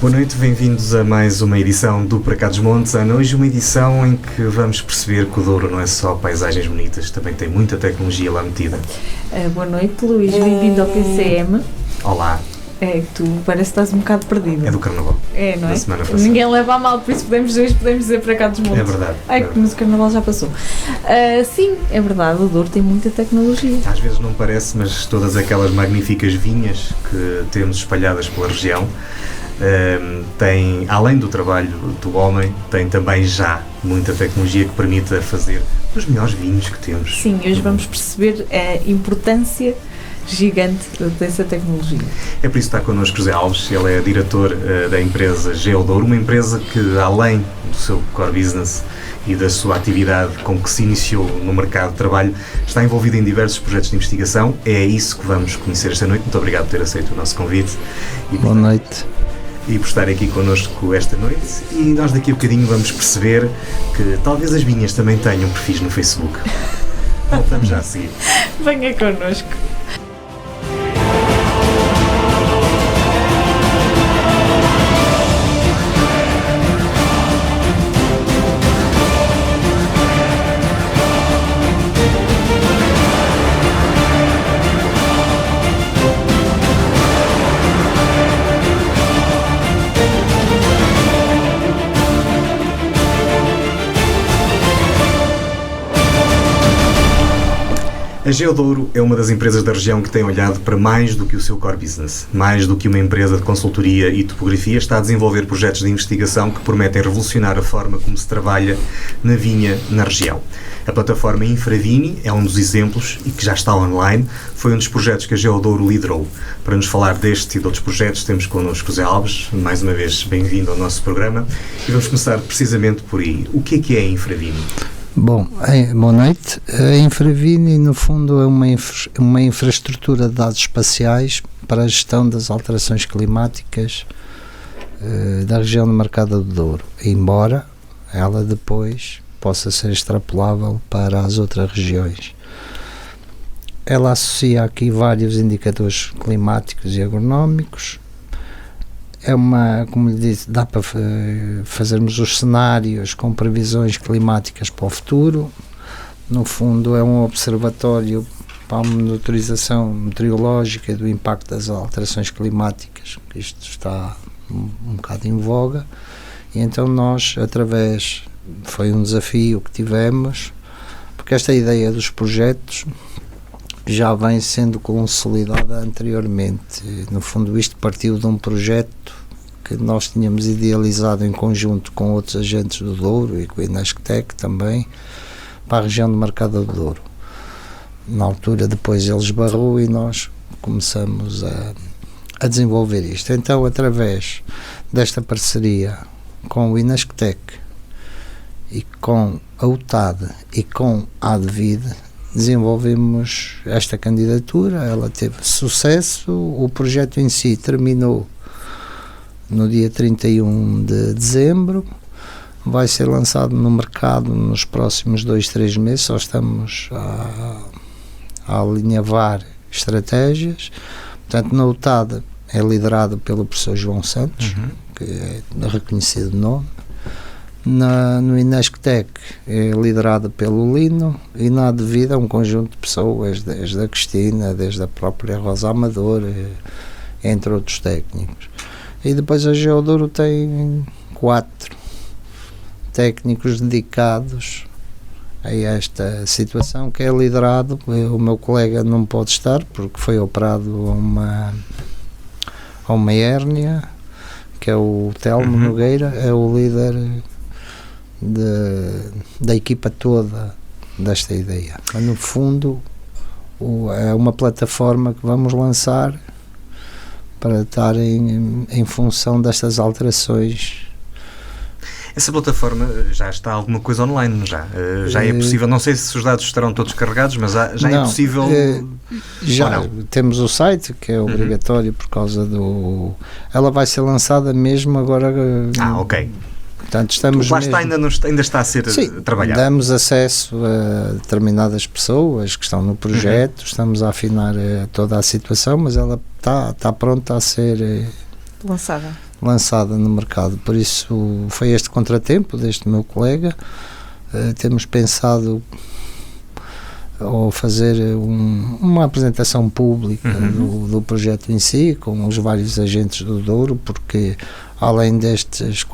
Boa noite, bem-vindos a mais uma edição do Para Cá dos Montes. Ana, hoje uma edição em que vamos perceber que o Douro não é só paisagens bonitas, também tem muita tecnologia lá metida. Boa noite, Luís, bem-vindo ao PCM. Olá. Tu parece que estás um bocado perdido. É do Carnaval. Não é? Da semana passada. Ninguém leva a mal, por isso podemos dizer Para Cá dos Montes. É verdade. Mas o Carnaval já passou. Sim, é verdade, o Douro tem muita tecnologia. Às vezes não parece, mas todas aquelas magníficas vinhas que temos espalhadas pela região tem, além do trabalho do homem, tem também já muita tecnologia que permita fazer os melhores vinhos que temos. Sim, hoje vamos perceber a importância gigante dessa tecnologia. É por isso que está connosco José Alves, ele é diretor da empresa Geodouro, uma empresa que, além do seu core business e da sua atividade com que se iniciou no mercado de trabalho, está envolvida em diversos projetos de investigação. É isso que vamos conhecer esta noite. Muito obrigado por ter aceito o nosso convite. Boa noite. E por estar aqui connosco esta noite. E nós daqui a bocadinho vamos perceber que talvez as vinhas também tenham perfis no Facebook. Voltamos já a seguir. Venha connosco. A Geodouro é uma das empresas da região que tem olhado para mais do que o seu core business. Mais do que uma empresa de consultoria e topografia, está a desenvolver projetos de investigação que prometem revolucionar a forma como se trabalha na vinha na região. A plataforma Infravini é um dos exemplos e que já está online. Foi um dos projetos que a Geodouro liderou. Para nos falar deste e de outros projetos, temos connosco José Alves. Mais uma vez, bem-vindo ao nosso programa. E vamos começar precisamente por aí. O que é a Infravini? Bom, boa noite. A Infravini, no fundo, é uma infraestrutura de dados espaciais para a gestão das alterações climáticas da região do Mercado do Douro, embora ela depois possa ser extrapolável para as outras regiões. Ela associa aqui vários indicadores climáticos e agronómicos. Como lhe disse, dá para fazermos os cenários com previsões climáticas para o futuro. No fundo, é um observatório para a monitorização meteorológica do impacto das alterações climáticas, que isto está um bocado em voga. E então nós, foi um desafio que tivemos, porque esta ideia dos projetos já vem sendo consolidada anteriormente. No fundo, isto partiu de um projeto que nós tínhamos idealizado em conjunto com outros agentes do Douro e com a Inesctec também, para a região do Mercado do Douro. Na altura, depois ele esbarrou e nós começamos a desenvolver isto. Então, através desta parceria com o Inesctec e com a UTAD e com a ADVID, desenvolvemos esta candidatura. Ela teve sucesso. O projeto em si terminou no dia 31 de dezembro, vai ser lançado no mercado nos próximos 2-3 meses. Só estamos a alinhavar estratégias. Portanto, na UTAD é liderado pelo professor João Santos, que é reconhecido nome. No Inesctec é liderado pelo Lino, e na ADVID é um conjunto de pessoas, desde a Cristina, desde a própria Rosa Amador, entre outros técnicos. E depois a Geodouro tem 4 técnicos dedicados a esta situação, que é liderado. O meu colega não pode estar porque foi operado a uma hérnia, que é o Telmo Nogueira, é o líder da equipa toda desta ideia. Mas, no fundo, é uma plataforma que vamos lançar para estar em função destas alterações. Essa plataforma já está alguma coisa online, já é possível, não sei se os dados estarão todos carregados, mas já é possível... Já temos o site, que é obrigatório por causa ela vai ser lançada mesmo agora... ok. Portanto, estamos lá está, ainda está a ser trabalhado. Damos acesso a determinadas pessoas que estão no projeto, estamos a afinar toda a situação, mas ela está pronta a ser lançada no mercado. Por isso foi este contratempo deste meu colega. Temos pensado ou fazer uma apresentação pública do projeto em si, com os vários agentes do Douro, porque além destes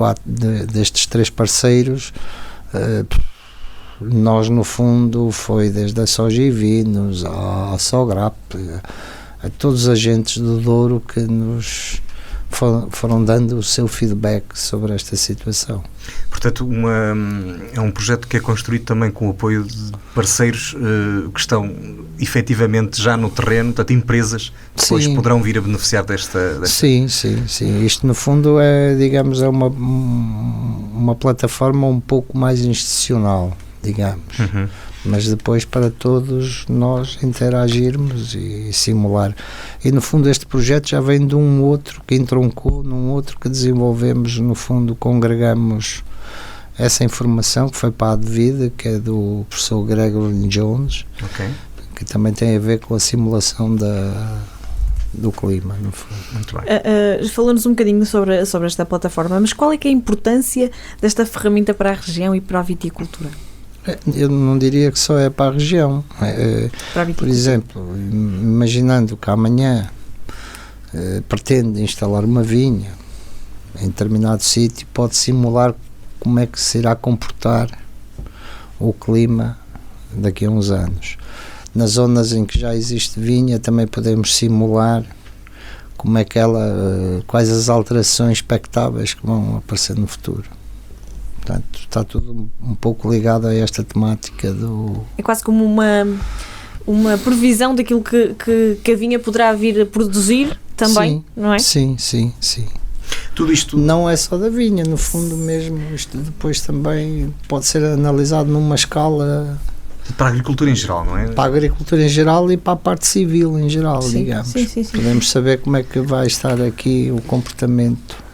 3 parceiros, nós no fundo foi desde a Soja e Vinos, à Sograp, a todos os agentes do Douro que nos foram dando o seu feedback sobre esta situação. Portanto, é um projeto que é construído também com o apoio de parceiros que estão efetivamente já no terreno, portanto, empresas que depois poderão vir a beneficiar desta... Sim. Isto, no fundo, é, digamos, é uma plataforma um pouco mais institucional, digamos. Mas depois para todos nós interagirmos e simular. E no fundo este projeto já vem de um outro que entroncou num outro que desenvolvemos, no fundo congregamos essa informação que foi para a Advida, que é do professor Gregory Jones, que também tem a ver com a simulação do clima, no fundo. Muito bem. Falou-nos um bocadinho sobre esta plataforma, mas qual é que é a importância desta ferramenta para a região e para a viticultura? Eu não diria que só é para a região. Por exemplo, imaginando que amanhã pretende instalar uma vinha em determinado sítio, pode simular como é que se irá comportar o clima daqui a uns anos. Nas zonas em que já existe vinha, também podemos simular como é que quais as alterações expectáveis que vão aparecer no futuro. Portanto, está tudo um pouco ligado a esta temática do... É quase como uma previsão daquilo que a vinha poderá vir a produzir também, não é? Sim. Tudo isto... Não é só da vinha, no fundo mesmo, isto depois também pode ser analisado numa escala... Para a agricultura em geral, não é? Para a agricultura em geral e para a parte civil em geral, digamos. Sim. Podemos saber como é que vai estar aqui o comportamento.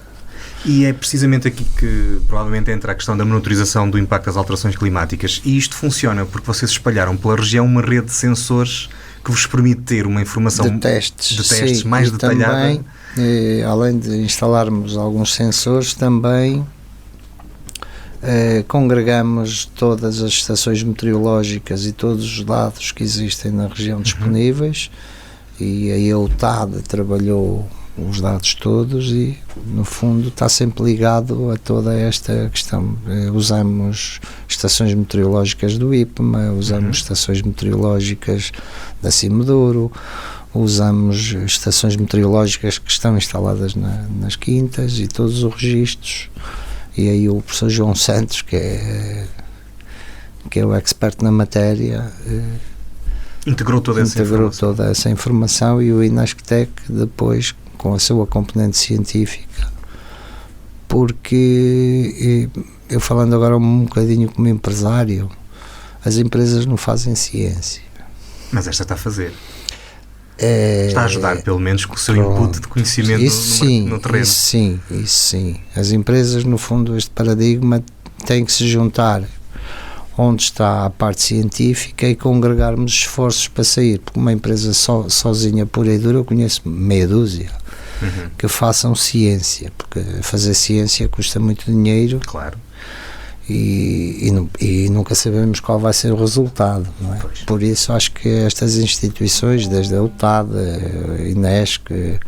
E é precisamente aqui que provavelmente entra a questão da monitorização do impacto das alterações climáticas. E isto funciona porque vocês espalharam pela região uma rede de sensores que vos permite ter uma informação de testes mais detalhada. Também, além de instalarmos alguns sensores, também congregamos todas as estações meteorológicas e todos os dados que existem na região disponíveis, e a EUTAD trabalhou os dados todos e no fundo está sempre ligado a toda esta questão. Usamos estações meteorológicas do IPMA, usamos estações meteorológicas da Cimedouro, usamos estações meteorológicas que estão instaladas nas quintas e todos os registros. E aí o professor João Santos, que é o expert na matéria, integrou toda essa informação, e o Inasctec depois com a sua componente científica, porque eu falando agora um bocadinho como empresário, as empresas não fazem ciência. Mas esta está a fazer. Está a ajudar, pelo menos, com o seu input de conhecimento no terreno. Isso sim. As empresas, no fundo, este paradigma tem que se juntar onde está a parte científica e congregarmos esforços para sair, porque uma empresa sozinha, pura e dura, eu conheço meia dúzia que façam ciência, porque fazer ciência custa muito dinheiro. Claro. E nunca sabemos qual vai ser o resultado, não é? Pois. Por isso acho que estas instituições, desde a UTAD, a INESC,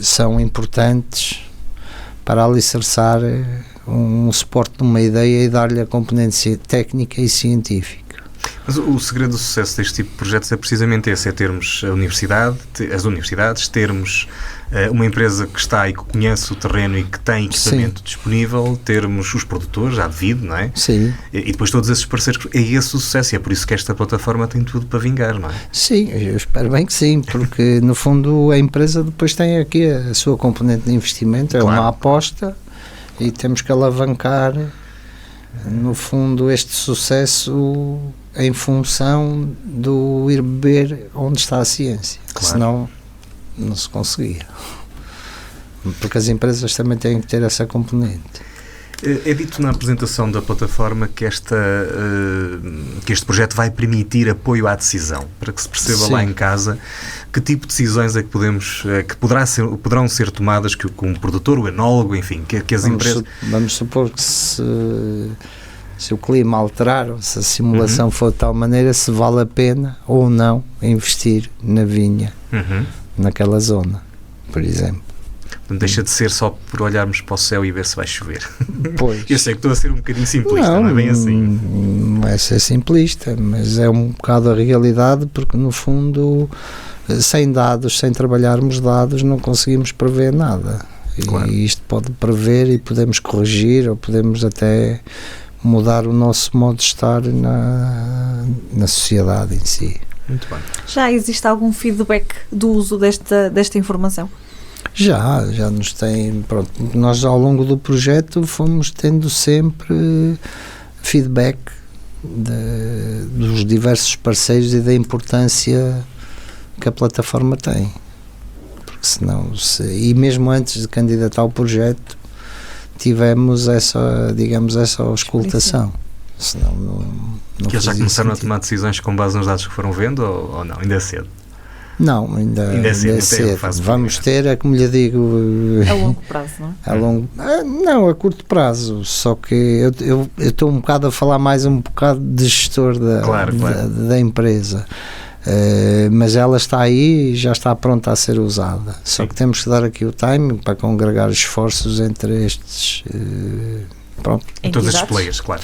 são importantes para alicerçar um suporte de uma ideia e dar-lhe a componente técnica e científica. Mas o segredo do sucesso deste tipo de projetos é precisamente esse, é termos as universidades, termos uma empresa que está e que conhece o terreno e que tem equipamento disponível, termos os produtores, já devido, não é? Sim. E depois todos esses parceiros, é esse o sucesso, e é por isso que esta plataforma tem tudo para vingar, não é? Sim, eu espero bem que sim, porque no fundo a empresa depois tem aqui a sua componente de investimento, é uma aposta, e temos que alavancar no fundo este sucesso em função do ir beber onde está a ciência, senão não se conseguia, porque as empresas também têm que ter essa componente. É dito na apresentação da plataforma que este projeto vai permitir apoio à decisão, para que se perceba lá em casa que tipo de decisões é que poderão ser tomadas que um produtor, o enólogo, enfim, que as empresas... Vamos supor que se o clima alterar, ou se a simulação for de tal maneira, se vale a pena ou não investir na vinha, naquela zona, por exemplo. Não deixa de ser só por olharmos para o céu e ver se vai chover. Pois. Eu sei que estou a ser um bocadinho simplista, não é bem assim. Não é ser simplista, mas é um bocado a realidade, porque no fundo, sem dados, sem trabalharmos dados, não conseguimos prever nada. Claro. E isto pode prever e podemos corrigir, ou podemos até mudar o nosso modo de estar na sociedade em si. Muito bem. Já existe algum feedback do uso desta informação? Já nos tem, pronto, nós ao longo do projeto fomos tendo sempre feedback dos diversos parceiros e da importância que a plataforma tem, porque senão, e mesmo antes de candidatar ao projeto, tivemos essa auscultação, senão não que eles já começaram a tomar decisões com base nos dados que foram vendo ou não? Ainda é cedo? Não, ainda é cedo. Vamos ter, como lhe digo... A longo prazo, não é? Não, a curto prazo, só que eu estou um bocado a falar mais um bocado de gestor da empresa. Mas ela está aí e já está pronta a ser usada. Só que temos que dar aqui o timing para congregar esforços entre estes... todos estes players, claro.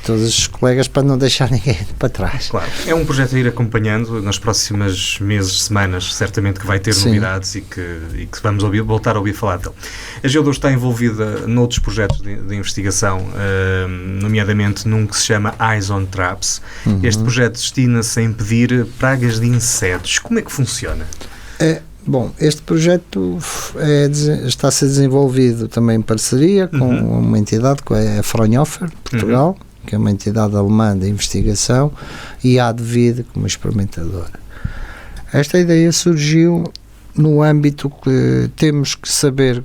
Todos esses colegas, para não deixar ninguém para trás. Claro. É um projeto a ir acompanhando nas próximas meses, semanas, certamente que vai ter novidades e que vamos voltar a ouvir falar dele. A Geo2 está envolvida noutros projetos de investigação, nomeadamente num que se chama Eyes on Traps. Este projeto destina-se a impedir pragas de insetos. Como é que funciona? Bom, este projeto está a ser desenvolvido também em parceria com uma entidade, com a Fraunhofer, Portugal, que é uma entidade alemã de investigação, e a Advid como experimentadora. Esta ideia surgiu no âmbito que temos que saber,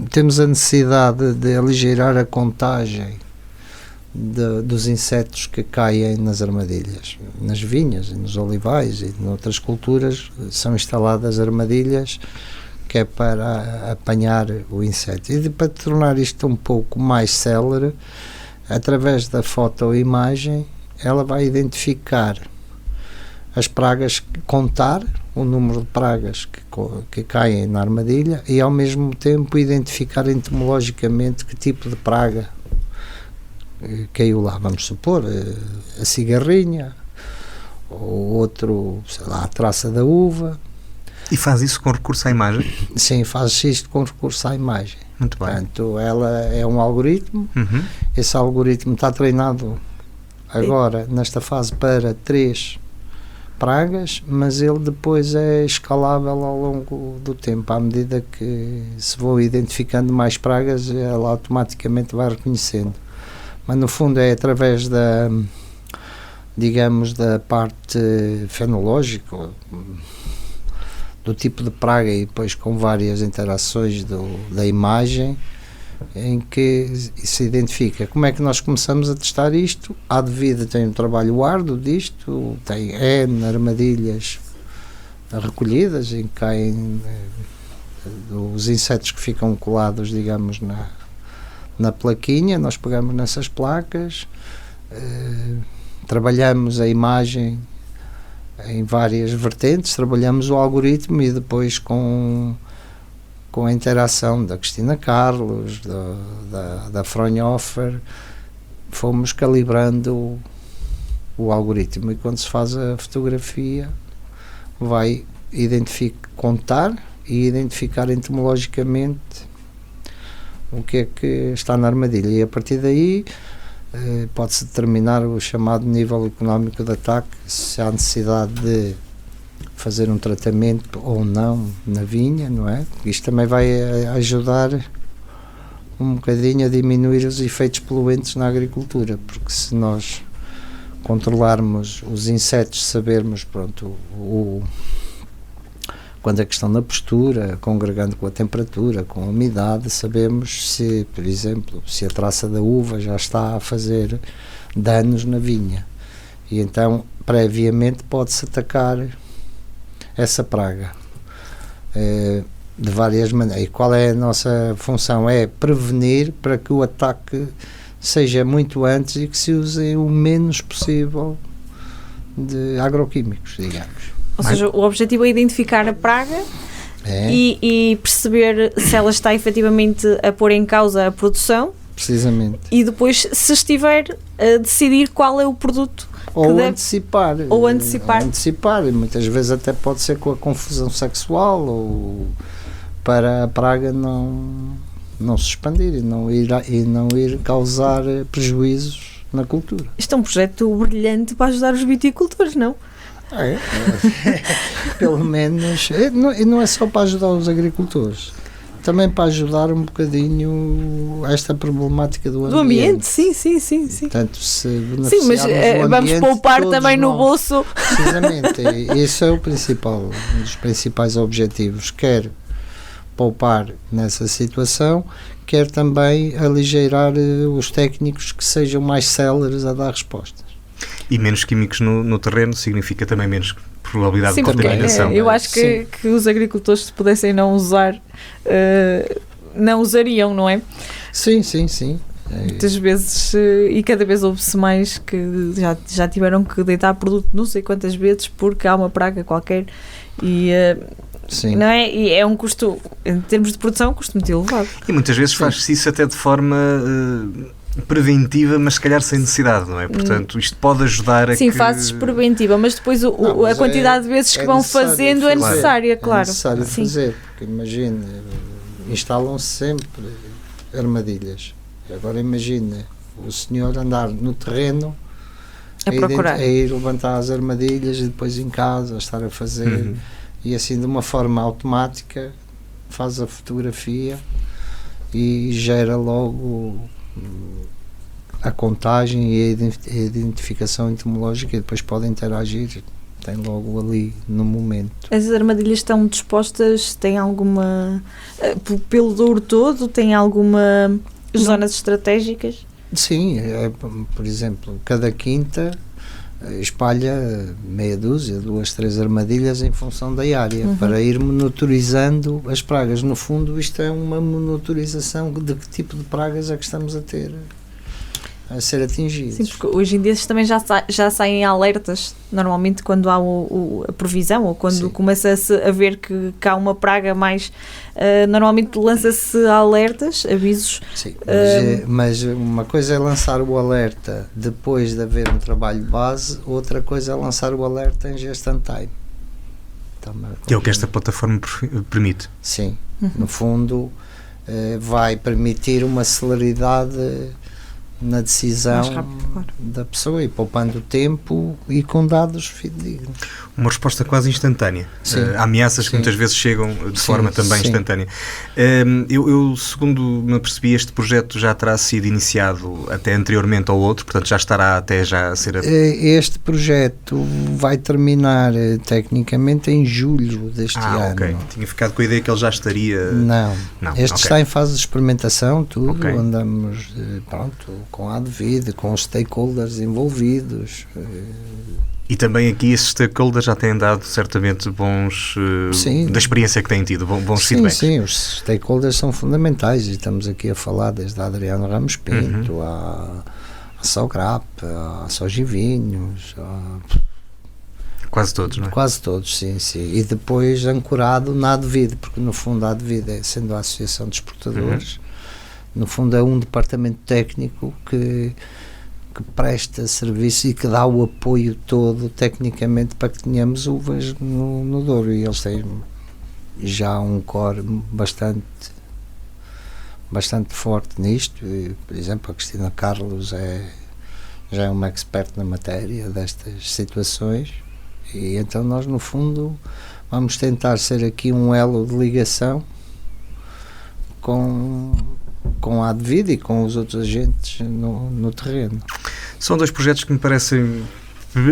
temos a necessidade de aligeirar a contagem dos insetos que caem nas armadilhas, nas vinhas e nos olivais e noutras culturas são instaladas armadilhas que é para apanhar o inseto, e para tornar isto um pouco mais célere, através da fotoimagem ela vai identificar as pragas, contar o número de pragas que caem na armadilha e ao mesmo tempo identificar entomologicamente que tipo de praga caiu lá. Vamos supor a cigarrinha ou outro, sei lá, a traça da uva. E faz isso com recurso à imagem? Sim, faz isto com recurso à imagem. Muito bem. Portanto, ela é um algoritmo, esse algoritmo está treinado agora nesta fase para 3 pragas, mas ele depois é escalável ao longo do tempo, à medida que se vão identificando mais pragas, ela automaticamente vai reconhecendo. Mas no fundo é através da, digamos, da parte fenológica, do tipo de praga, e depois com várias interações da imagem, em que se identifica. Como é que nós começamos a testar isto? A Advid tem um trabalho árduo disto, tem N armadilhas recolhidas, em que caem os insetos que ficam colados, digamos, na plaquinha. Nós pegamos nessas placas, trabalhamos a imagem em várias vertentes, trabalhamos o algoritmo e depois com a interação da Cristina Carlos, da Fraunhofer, fomos calibrando o algoritmo, e quando se faz a fotografia vai contar e identificar entomologicamente o que é que está na armadilha, e a partir daí pode-se determinar o chamado nível económico de ataque, se há necessidade de fazer um tratamento ou não na vinha, não é? Isto também vai ajudar um bocadinho a diminuir os efeitos poluentes na agricultura, porque se nós controlarmos os insetos, sabermos, pronto, quando a questão da postura, congregando com a temperatura, com a umidade, sabemos se, por exemplo, se a traça da uva já está a fazer danos na vinha. E então, previamente, pode-se atacar essa praga de várias maneiras. E qual é a nossa função? É prevenir para que o ataque seja muito antes e que se use o menos possível de agroquímicos, digamos. Ou seja, o objetivo é identificar a praga e perceber se ela está efetivamente a pôr em causa a produção. Precisamente. E depois, se estiver, a decidir qual é o produto ou deve... antecipar. Ou antecipar. E muitas vezes até pode ser com a confusão sexual ou para a praga não se expandir e não ir causar prejuízos na cultura. Isto é um projeto brilhante para ajudar os viticultores, não? Pelo menos, não é só para ajudar os agricultores, também para ajudar um bocadinho esta problemática do ambiente. Sim. Portanto, se sim, mas vamos poupar também no bolso. Precisamente, isso é o principal, um dos principais objetivos, quer poupar nessa situação, quer também aligeirar os técnicos que sejam mais céleres a dar respostas. E menos químicos no terreno significa também menos probabilidade de contaminação. Eu acho que os agricultores, se pudessem não usar, não usariam, não é? Sim. Muitas vezes, e cada vez houve-se mais que já tiveram que deitar produto não sei quantas vezes porque há uma praga qualquer e... Sim. Não é? E é um custo, em termos de produção, um custo muito elevado. E muitas vezes faz-se isso até de forma preventiva, mas se calhar sem necessidade, não é? Portanto, isto pode ajudar a Sim, fazes preventiva, mas depois a quantidade de vezes que vão fazendo é necessária, claro. É necessário fazer, porque imagine, instalam-se sempre armadilhas. Agora imagine o senhor andar no terreno a ir levantar as armadilhas e depois em casa estar a fazer... E assim, de uma forma automática, faz a fotografia e gera logo a contagem e a identificação entomológica e depois pode interagir, tem logo ali no momento. As armadilhas estão dispostas, tem alguma... pelo Douro todo, tem alguma zonas estratégicas? Sim, por exemplo, cada quinta... espalha meia dúzia, 2, 3 armadilhas em função da área, para ir monitorizando as pragas. No fundo, isto é uma monitorização de que tipo de pragas é que estamos a ser atingidos. Sim, porque hoje em dia também já saem alertas, normalmente quando há a previsão ou quando começa-se a ver que há uma praga mais, normalmente lança-se alertas, avisos. Sim, mas uma coisa é lançar o alerta depois de haver um trabalho de base, outra coisa é lançar o alerta em just in time. Que é o que esta plataforma permite. Sim, no fundo vai permitir uma celeridade na decisão rápido, da pessoa e poupando tempo e com dados fidedignos. Uma resposta quase instantânea. Há ameaças que muitas vezes chegam de forma também instantânea. Eu, segundo me apercebi, este projeto já terá sido iniciado até anteriormente ao outro, portanto já estará até já a ser... Este projeto vai terminar tecnicamente em julho deste ano. Ok. Tinha ficado com a ideia que ele já estaria... Não. Este está em fase de experimentação, tudo. Andamos, com a ADVID, com os stakeholders envolvidos. E também aqui esses stakeholders já têm dado certamente bons, da experiência que têm tido, bons feedbacks. Sim, os stakeholders são fundamentais e estamos aqui a falar desde a Adriano Ramos Pinto, a Sograp, a Sojivinhos, quase todos, não é? Quase todos, sim. E depois ancorado na ADVID, porque no fundo a ADVID, sendo a Associação de Exportadores, no fundo é um departamento técnico que presta serviço e que dá o apoio todo tecnicamente para que tenhamos uvas no Douro, e eles têm já um core bastante forte nisto. E, por exemplo, a Cristina Carlos já é uma expert na matéria destas situações, e então nós no fundo vamos tentar ser aqui um elo de ligação com a ADVID e com os outros agentes no terreno. São dois projetos que me parecem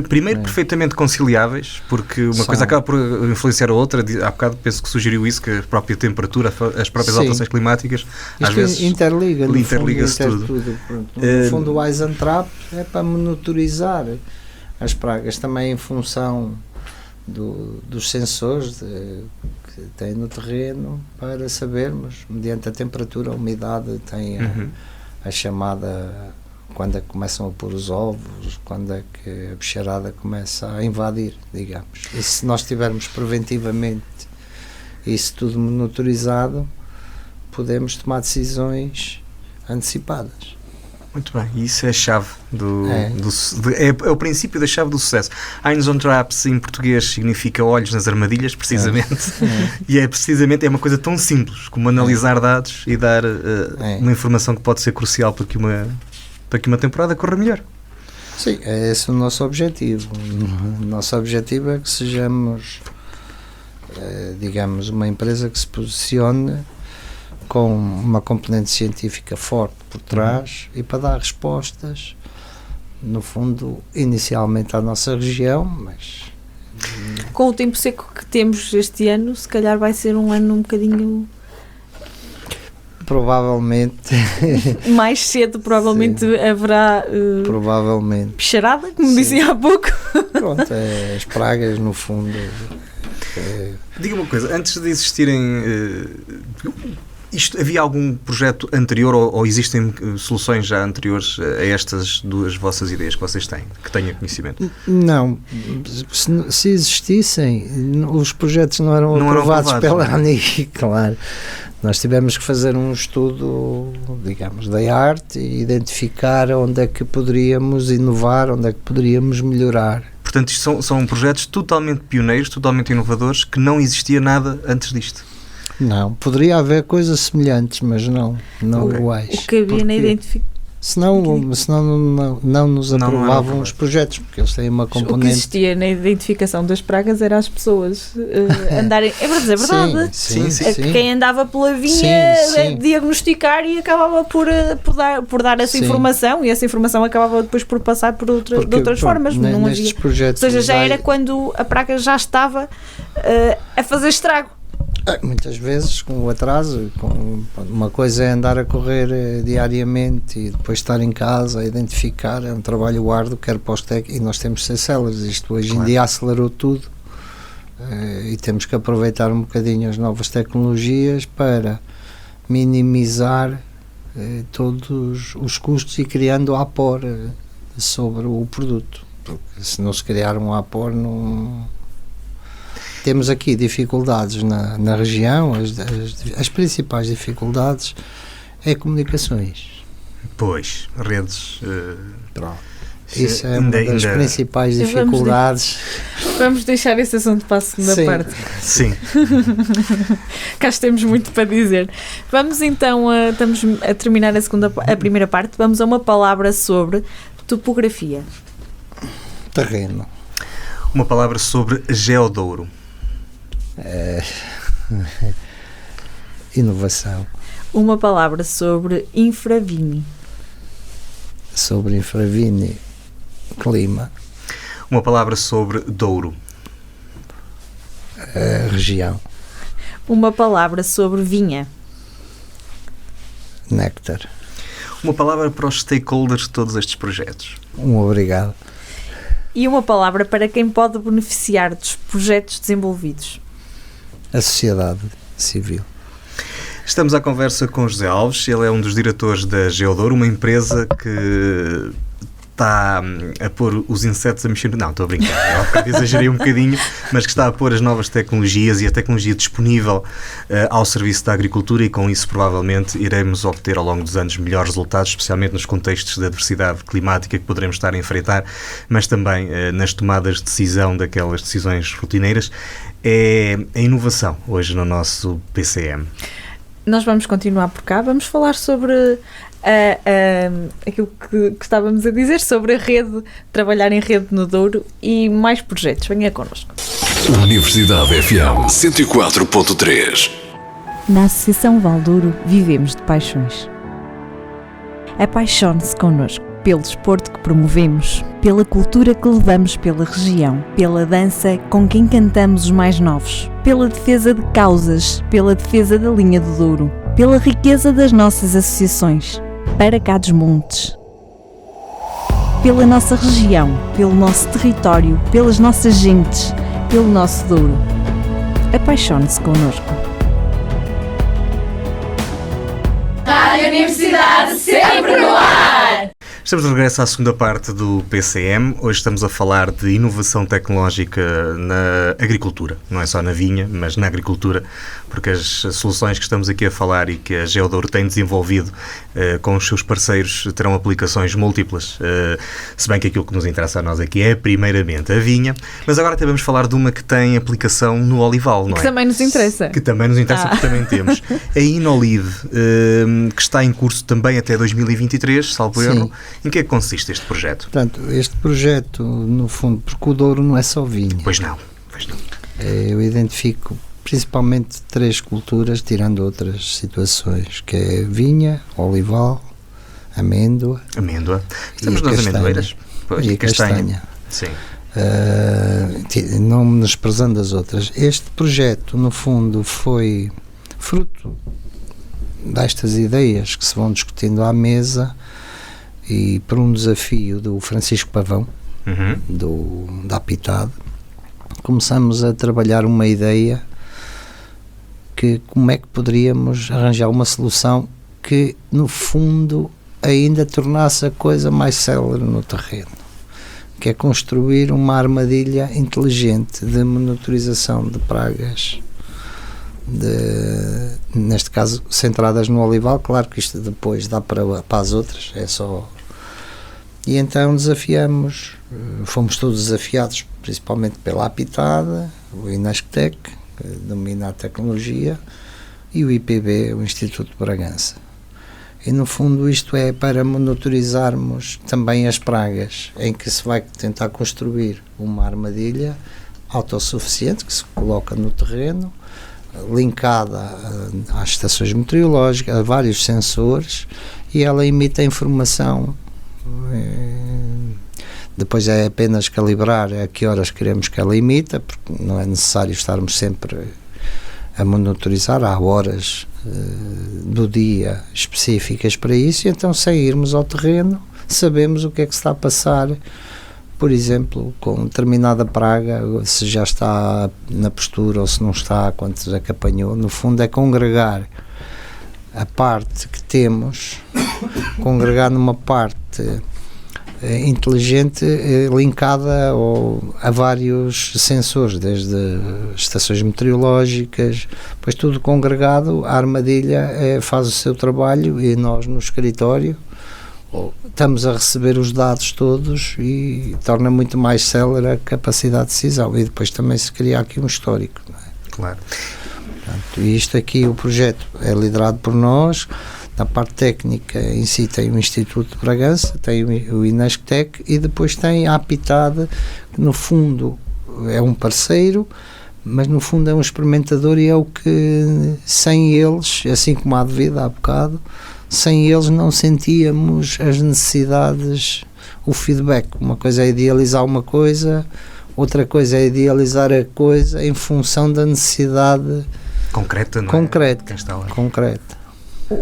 Primeiro, perfeitamente conciliáveis, porque uma coisa acaba por influenciar a outra. Há bocado penso que sugeriu isso, que a própria temperatura, as próprias alterações climáticas, às vezes interliga-se tudo. No fundo, o Eisentrap é para monitorizar as pragas, também em função dos sensores que tem no terreno, para sabermos, mediante a temperatura, a umidade, tem a chamada... quando é que começam a pôr os ovos, quando é que a bicharada começa a invadir, digamos. E se nós tivermos preventivamente isso tudo monitorizado, podemos tomar decisões antecipadas. Muito bem, isso é a chave é o princípio da chave do sucesso. Eyes on Traps em português significa olhos nas armadilhas, precisamente. E é uma coisa tão simples como analisar dados e dar uma informação que pode ser crucial para que uma temporada corra melhor. Sim, é esse o nosso objetivo. O nosso objetivo é que sejamos, digamos, uma empresa que se posicione com uma componente científica forte por trás e para dar respostas, no fundo, inicialmente à nossa região, mas... Com o tempo seco que temos este ano, se calhar vai ser um ano um bocadinho... Provavelmente. Mais cedo, provavelmente haverá provavelmente bicharada, como dizia há pouco. Pronto, as pragas, no fundo. Diga uma coisa, antes de existirem. Havia algum projeto anterior ou existem soluções já anteriores a estas duas vossas ideias que vocês têm, que tenham conhecimento? Não. Se existissem, os projetos não eram aprovados pela ANIC, claro. Nós tivemos que fazer um estudo, digamos, da arte e identificar onde é que poderíamos inovar, onde é que poderíamos melhorar. Portanto, isto são projetos totalmente pioneiros, totalmente inovadores, que não existia nada antes disto. Não, poderia haver coisas semelhantes, mas não iguais. O que havia na identificação. Senão não nos aprovavam os projetos, porque eles têm uma componente... O que existia na identificação das pragas era as pessoas andarem... É verdade. Sim. Quem andava pela vinha diagnosticar e acabava por dar essa informação, e essa informação acabava depois por passar de outras formas. Não havia. Ou seja, já era quando a praga já estava a fazer estrago. Muitas vezes, com o atraso, uma coisa é andar a correr diariamente e depois estar em casa a identificar, é um trabalho árduo, quer para os técnicos, e nós temos de ser céleres. Isto hoje em dia acelerou tudo, e temos que aproveitar um bocadinho as novas tecnologias para minimizar todos os custos e criando apor sobre o produto, porque se não se criar um apor, não... Temos aqui dificuldades na região, as principais dificuldades é comunicações. Pois, redes... Pronto. Isso é uma das principais dificuldades. Vamos deixar esse assunto para a segunda parte. Sim. Cá temos muito para dizer. Vamos então, estamos a terminar a primeira parte, vamos a uma palavra sobre topografia. Terreno. Uma palavra sobre Geodouro. Inovação. Uma palavra sobre infravini. Sobre infravini, clima. Uma palavra sobre Douro. Região. Uma palavra sobre vinha. Néctar. Uma palavra para os stakeholders de todos estes projetos. Obrigado. E uma palavra para quem pode beneficiar dos projetos desenvolvidos. A sociedade civil. Estamos à conversa com José Alves, ele é um dos diretores da Geodouro, uma empresa que está a pôr os insetos a mexer... Não, estou a brincar, exagerei um bocadinho, mas que está a pôr as novas tecnologias e a tecnologia disponível ao serviço da agricultura, e com isso provavelmente iremos obter ao longo dos anos melhores resultados, especialmente nos contextos de adversidade climática que poderemos estar a enfrentar, mas também nas tomadas de decisão daquelas decisões rotineiras. É a inovação hoje no nosso PCM. Nós vamos continuar por cá, vamos falar sobre aquilo que estávamos a dizer, sobre a rede, trabalhar em rede no Douro e mais projetos. Venha connosco. Universidade FM 104.3. Na Associação Valdouro vivemos de paixões. Apaixone-se connosco pelo desporto que promovemos, pela cultura que levamos pela região, pela dança com quem cantamos os mais novos, pela defesa de causas, pela defesa da linha do Douro, pela riqueza das nossas associações, para cá dos montes. Pela nossa região, pelo nosso território, pelas nossas gentes, pelo nosso Douro. Apaixone-se connosco. Rádio Universidade sempre no ar! Estamos de regresso à segunda parte do PCM. Hoje estamos a falar de inovação tecnológica na agricultura. Não é só na vinha, mas na agricultura, porque as soluções que estamos aqui a falar e que a Geodouro tem desenvolvido com os seus parceiros terão aplicações múltiplas, se bem que aquilo que nos interessa a nós aqui é primeiramente a vinha, mas agora até vamos falar de uma que tem aplicação no olival, não é? Que também nos interessa. Que também nos interessa, porque também temos. A Inolive, que está em curso também até 2023, salvo erro. Em que é que consiste este projeto? Portanto, este projeto, no fundo, porque o Douro não é só vinho. Pois não, pois não. Eu identifico principalmente 3 culturas, tirando outras situações, que é vinha, olival, amêndoa. Amêndoa. Estamos nas amendoeiras. Pois, e castanha. Sim. Não menosprezando as outras. Este projeto, no fundo, foi fruto destas ideias que se vão discutindo à mesa e por um desafio do Francisco Pavão, da Apitade, começamos a trabalhar uma ideia que como é que poderíamos arranjar uma solução que, no fundo, ainda tornasse a coisa mais célere no terreno, que é construir uma armadilha inteligente de monitorização de pragas, neste caso centradas no olival. Claro que isto depois dá para as outras, é só. E então desafiamos, fomos todos desafiados principalmente pela Apitade, o Inesctec, que domina a tecnologia, e o IPB, o Instituto de Bragança. E no fundo isto é para monitorizarmos também as pragas, em que se vai tentar construir uma armadilha autossuficiente que se coloca no terreno, linkada às estações meteorológicas, a vários sensores, e ela emite a informação. Depois é apenas calibrar a que horas queremos que ela emita, porque não é necessário estarmos sempre a monitorizar, há horas do dia específicas para isso, e então sairmos ao terreno, sabemos o que é que se está a passar, por exemplo, com determinada praga, se já está na postura ou se não está, quantos é que apanhou. No fundo é congregar a parte que temos, congregar numa parte inteligente, linkada a vários sensores, desde estações meteorológicas, depois tudo congregado. A armadilha faz o seu trabalho e nós no escritório estamos a receber os dados todos e torna muito mais célere a capacidade de decisão, e depois também se cria aqui um histórico, não é? Claro. Portanto, isto aqui, o projeto é liderado por nós. Na parte técnica em si tem o Instituto de Bragança, tem o Inesctec, e depois tem a Apitade, que no fundo é um parceiro, mas no fundo é um experimentador, e é o que, sem eles, assim como há devido há bocado, sem eles não sentíamos as necessidades, o feedback. Uma coisa é idealizar uma coisa, outra coisa é idealizar a coisa em função da necessidade concreta, não é? Concreta.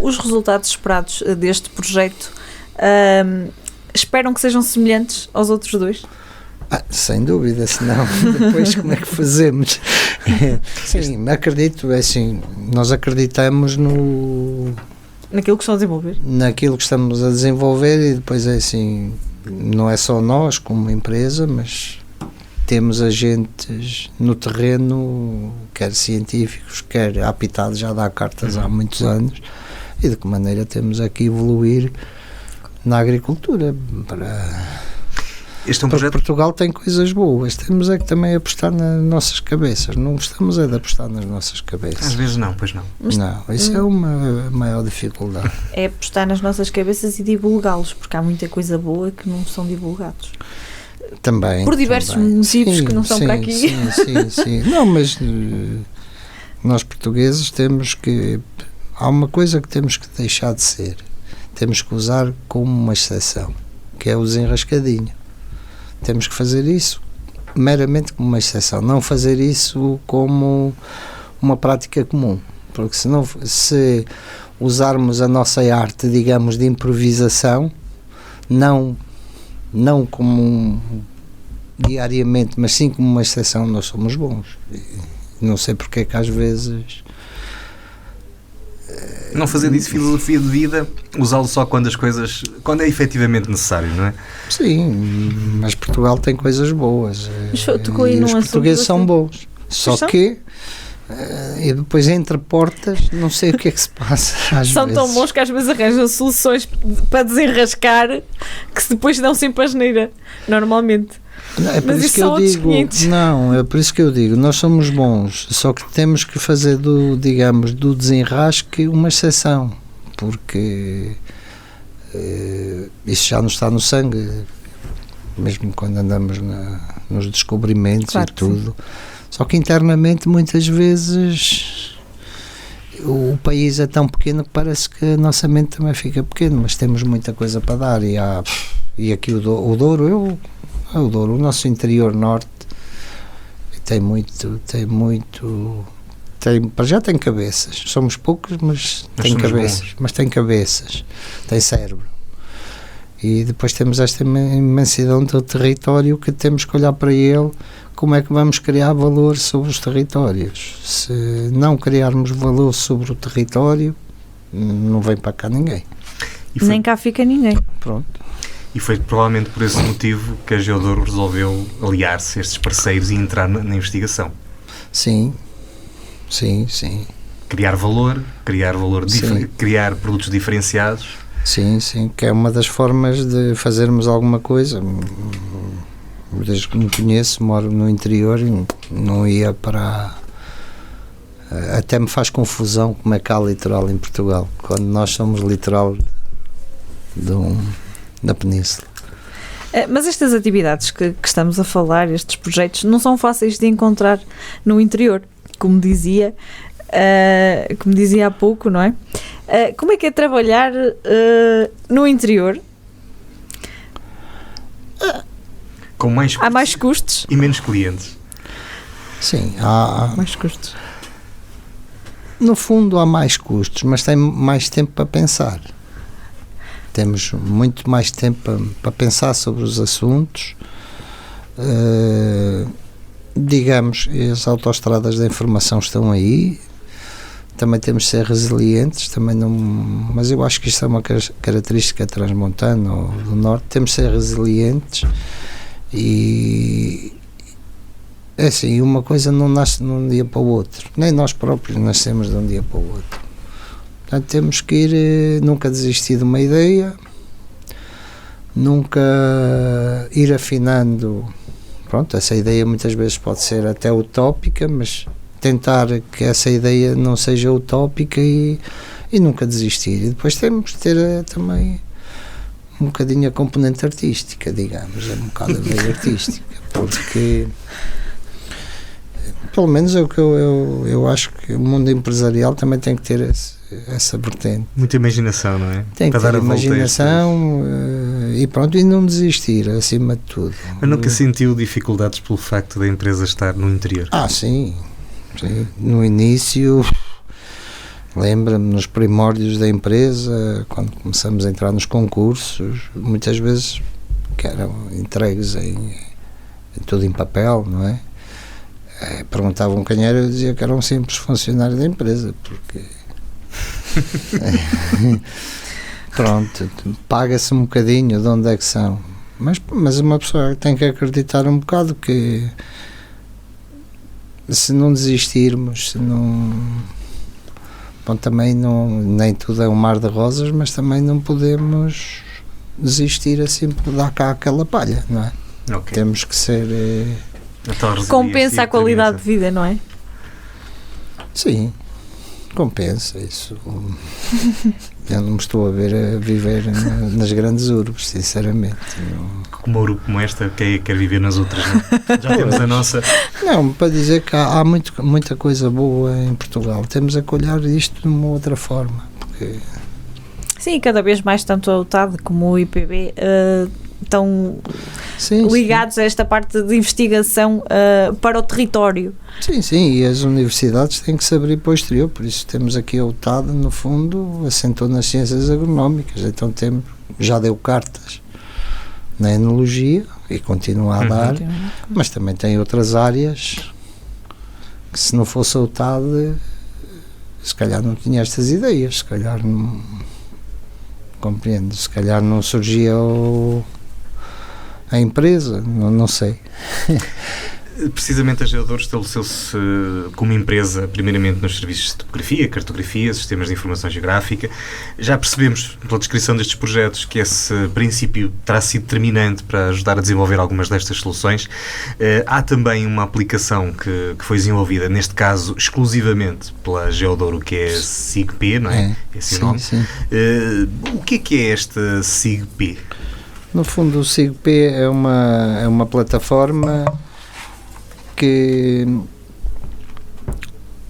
Os resultados esperados deste projeto esperam que sejam semelhantes aos outros 2? Sem dúvida, senão depois como é que fazemos? Sim, acredito, é assim, nós acreditamos naquilo que estão a desenvolver. Naquilo que estamos a desenvolver, e depois é assim, não é só nós como empresa, mas temos agentes no terreno, quer científicos, quer a Apitade já dá cartas há muitos anos, e de que maneira temos aqui evoluir na agricultura. Este é um projeto... Portugal tem coisas boas, temos é que também apostar nas nossas cabeças, não gostamos é de apostar nas nossas cabeças. Às vezes não, pois não. Não, isso é uma maior dificuldade. É apostar nas nossas cabeças e divulgá-los, porque há muita coisa boa que não são divulgados. Também. Por diversos motivos que não estão para aqui. Sim. Não, mas nós portugueses temos que... Há uma coisa que temos que deixar de ser. Temos que usar como uma exceção, que é o desenrascadinho. Temos que fazer isso meramente como uma exceção, não fazer isso como uma prática comum, porque se usarmos a nossa arte, digamos, de improvisação, não como diariamente, mas sim como uma exceção, nós somos bons. Não sei porque é que às vezes... Não fazer disso filosofia de vida, usá-lo só quando é efetivamente necessário, não é? Sim, mas Portugal tem coisas boas. Mas tocou aí E os num portugueses assunto são assim. bons. Só que e depois entre portas não sei o que é que se passa às São vezes. tão bons que às vezes arranjam soluções para desenrascar que depois dão sempre a asneira, normalmente. Não, é por Mas isso isso que são eu outros digo, 500. não, é por isso que eu digo, nós somos bons, só que temos que fazer do desenrasque uma exceção, porque isso já não está no sangue, mesmo quando andamos nos descobrimentos, claro e tudo. Só que internamente muitas vezes o país é tão pequeno que parece que a nossa mente também fica pequena, mas temos muita coisa para dar e aqui o Douro, o nosso interior norte para já tem cabeças, somos poucos, mas tem cabeças, tem cérebro. E depois temos esta imensidão do território que temos que olhar para ele, como é que vamos criar valor sobre os territórios. Se não criarmos valor sobre o território, não vem para cá ninguém. Nem cá fica ninguém. Pronto. E foi provavelmente por esse motivo que a Geodouro resolveu aliar-se a estes parceiros e entrar na investigação. Sim. Criar valor, Sim. criar produtos diferenciados. Sim, que é uma das formas de fazermos alguma coisa. Desde que me conheço, moro no interior e não ia para... Até me faz confusão como é que há litoral em Portugal, quando nós somos litoral da península. Mas estas atividades que estamos a falar, estes projetos, não são fáceis de encontrar no interior, como dizia há pouco, não é? Como é que é trabalhar no interior? Há mais custos? E menos clientes. Sim, há mais custos. No fundo há mais custos, mas tem mais tempo para pensar. Temos muito mais tempo para pensar sobre os assuntos. Digamos, as autoestradas da informação estão aí. Também temos de ser resilientes, mas eu acho que isto é uma característica transmontana ou do norte. Temos de ser resilientes e é assim, uma coisa não nasce de um dia para o outro, nem nós próprios nascemos de um dia para o outro. Portanto, temos que ir, nunca desistir de uma ideia, nunca ir afinando. Pronto, essa ideia muitas vezes pode ser até utópica, mas tentar que essa ideia não seja utópica e nunca desistir. E depois temos que ter também um bocadinho a componente artística, digamos, um bocado a veia artística, porque pelo menos é o que eu acho que o mundo empresarial também tem que ter essa vertente. Muita imaginação, não é? Tem que ter imaginação e pronto, e não desistir, acima de tudo. Mas nunca sentiu dificuldades pelo facto da empresa estar no interior? Sim. No início, lembro-me, nos primórdios da empresa, quando começamos a entrar nos concursos, muitas vezes que eram entregues tudo em papel, não é? Perguntavam quem era, eu dizia que era um simples funcionário da empresa, porque pronto, paga-se um bocadinho de onde é que são, mas uma pessoa tem que acreditar um bocado que se não desistirmos, também nem tudo é um mar de rosas, mas também não podemos desistir assim por dar cá aquela palha, não é? Okay. Temos que ser compensa a qualidade de vida, não é? Sim, compensa isso. Eu não me estou a ver a viver nas grandes urbes, sinceramente. Com uma urbe como esta, quem quer viver nas outras? Não? Já temos a nossa. Não, para dizer que há muita coisa boa em Portugal. Temos a olhar isto de uma outra forma. Porque... Sim, cada vez mais tanto a UTAD como o IPB estão ligados a esta parte de investigação para o território. Sim, e as universidades têm que se abrir para o exterior, por isso temos aqui a UTAD, no fundo, assentou nas ciências agronómicas, então já deu cartas na enologia e continua a dar, mas também tem outras áreas que, se não fosse a UTAD, se calhar não tinha estas ideias, se calhar não compreendo, se calhar não surgia a empresa, não sei. Precisamente a Geodoro estabeleceu-se como empresa, primeiramente nos serviços de topografia, cartografia, sistemas de informação geográfica. Já percebemos, pela descrição destes projetos, que esse princípio terá sido determinante para ajudar a desenvolver algumas destas soluções. Há também uma aplicação que foi desenvolvida, neste caso, exclusivamente pela Geodoro, que é a SIG-P, não é? É esse o nome. Sim. O que é esta SIG-P? No fundo, o SIG-P é uma plataforma que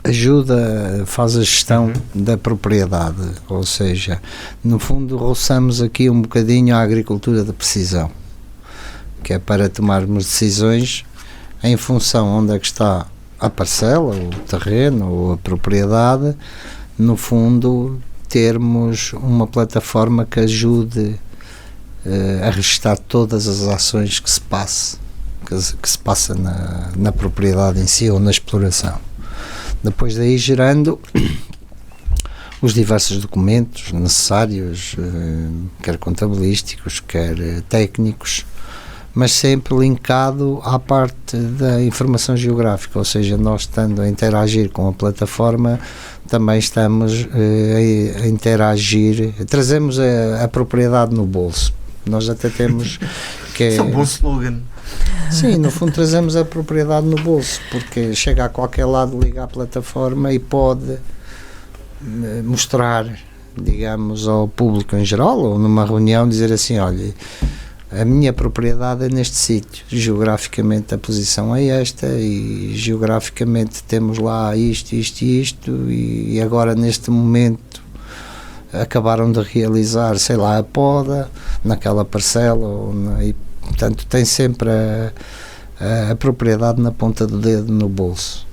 ajuda, faz a gestão da propriedade, ou seja, no fundo roçamos aqui um bocadinho a agricultura de precisão, que é para tomarmos decisões em função onde é que está a parcela, o terreno ou a propriedade, no fundo termos uma plataforma que ajude a registrar todas as ações que se passa na propriedade em si ou na exploração. Depois daí gerando os diversos documentos necessários, quer contabilísticos, quer técnicos, mas sempre linkado à parte da informação geográfica, ou seja, nós estando a interagir com a plataforma, também estamos a interagir, trazemos a propriedade no bolso. Nós até temos que Isso é um bom slogan. Sim, no fundo trazemos a propriedade no bolso, porque chega a qualquer lado, liga à plataforma e pode mostrar, digamos, ao público em geral, ou numa reunião, dizer assim, olha, a minha propriedade é neste sítio, geograficamente a posição é esta, e geograficamente temos lá isto, e agora neste momento acabaram de realizar, sei lá, a poda naquela parcela, e portanto tem sempre a propriedade na ponta do dedo no bolso.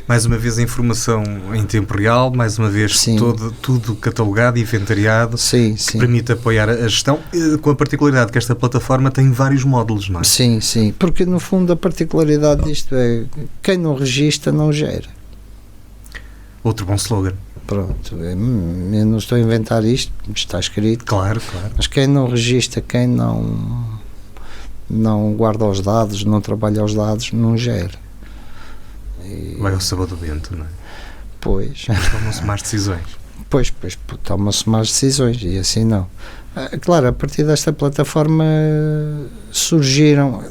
Mais uma vez a informação em tempo real, mais uma vez tudo catalogado e inventariado, que permite apoiar a gestão, com a particularidade que esta plataforma tem vários módulos, não é? Sim, porque no fundo a particularidade disto é quem não registra não gera. Outro bom slogan. Pronto, eu não estou a inventar isto, está escrito. Claro. Mas quem não registra, quem não guarda os dados, não trabalha os dados, não gera. Vai ao sabor do vento, não é? Pois. Tomam-se mais decisões. Pois, tomam-se mais decisões e assim não. Claro, a partir desta plataforma surgiram,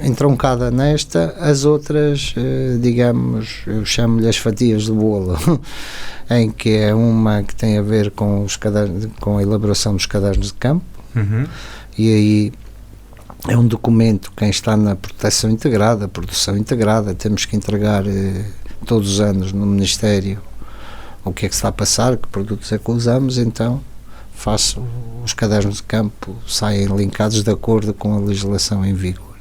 entroncada nesta, as outras, digamos, eu chamo-lhe as fatias do bolo, em que é uma que tem a ver com com a elaboração dos cadernos de campo, e aí é um documento, quem está na proteção integrada, produção integrada, temos que entregar todos os anos no Ministério o que é que está a passar, que produtos é que usamos, então faço os cadernos de campo, saem linkados de acordo com a legislação em vigor.